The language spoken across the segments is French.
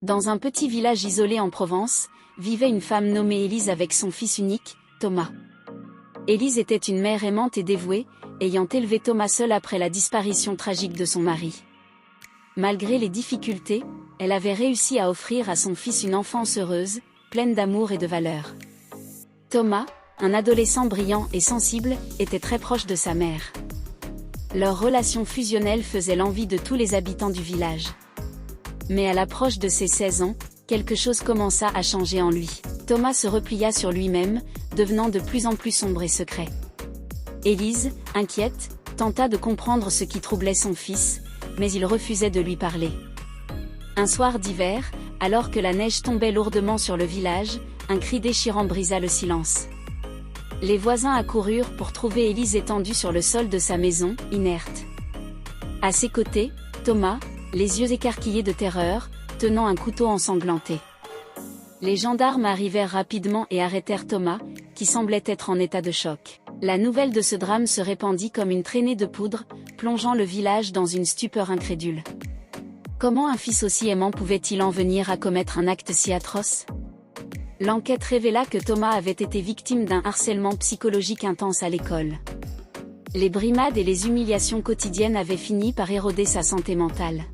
Dans un petit village isolé en Provence, vivait une femme nommée Élise avec son fils unique, Thomas. Élise était une mère aimante et dévouée, ayant élevé Thomas seul après la disparition tragique de son mari. Malgré les difficultés, elle avait réussi à offrir à son fils une enfance heureuse, pleine d'amour et de valeurs. Thomas, un adolescent brillant et sensible, était très proche de sa mère. Leur relation fusionnelle faisait l'envie de tous les habitants du village. Mais à l'approche de ses 16 ans, quelque chose commença à changer en lui. Thomas se replia sur lui-même, devenant de plus en plus sombre et secret. Élise, inquiète, tenta de comprendre ce qui troublait son fils, mais il refusait de lui parler. Un soir d'hiver, alors que la neige tombait lourdement sur le village, un cri déchirant brisa le silence. Les voisins accoururent pour trouver Élise étendue sur le sol de sa maison, inerte. À ses côtés, Thomas, les yeux écarquillés de terreur, tenant un couteau ensanglanté. Les gendarmes arrivèrent rapidement et arrêtèrent Thomas, qui semblait être en état de choc. La nouvelle de ce drame se répandit comme une traînée de poudre, plongeant le village dans une stupeur incrédule. Comment un fils aussi aimant pouvait-il en venir à commettre un acte si atroce ? L'enquête révéla que Thomas avait été victime d'un harcèlement psychologique intense à l'école. Les brimades et les humiliations quotidiennes avaient fini par éroder sa santé mentale.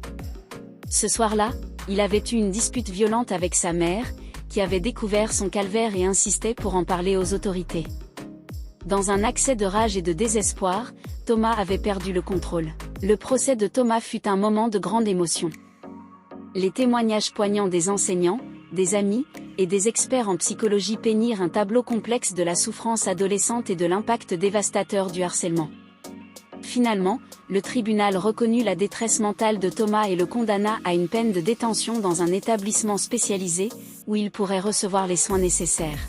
Ce soir-là, il avait eu une dispute violente avec sa mère, qui avait découvert son calvaire et insistait pour en parler aux autorités. Dans un accès de rage et de désespoir, Thomas avait perdu le contrôle. Le procès de Thomas fut un moment de grande émotion. Les témoignages poignants des enseignants, des amis, et des experts en psychologie peignirent un tableau complexe de la souffrance adolescente et de l'impact dévastateur du harcèlement. Finalement, le tribunal reconnut la détresse mentale de Thomas et le condamna à une peine de détention dans un établissement spécialisé, où il pourrait recevoir les soins nécessaires.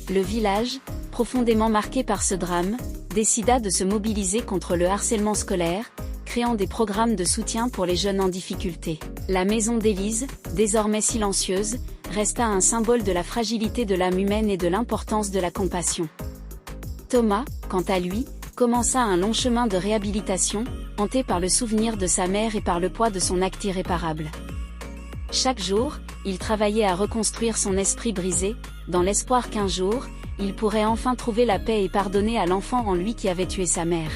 Le village, profondément marqué par ce drame, décida de se mobiliser contre le harcèlement scolaire, créant des programmes de soutien pour les jeunes en difficulté. La maison d'Élise, désormais silencieuse, resta un symbole de la fragilité de l'âme humaine et de l'importance de la compassion. Thomas, quant à lui, commença un long chemin de réhabilitation, hanté par le souvenir de sa mère et par le poids de son acte irréparable. Chaque jour, il travaillait à reconstruire son esprit brisé, dans l'espoir qu'un jour, il pourrait enfin trouver la paix et pardonner à l'enfant en lui qui avait tué sa mère.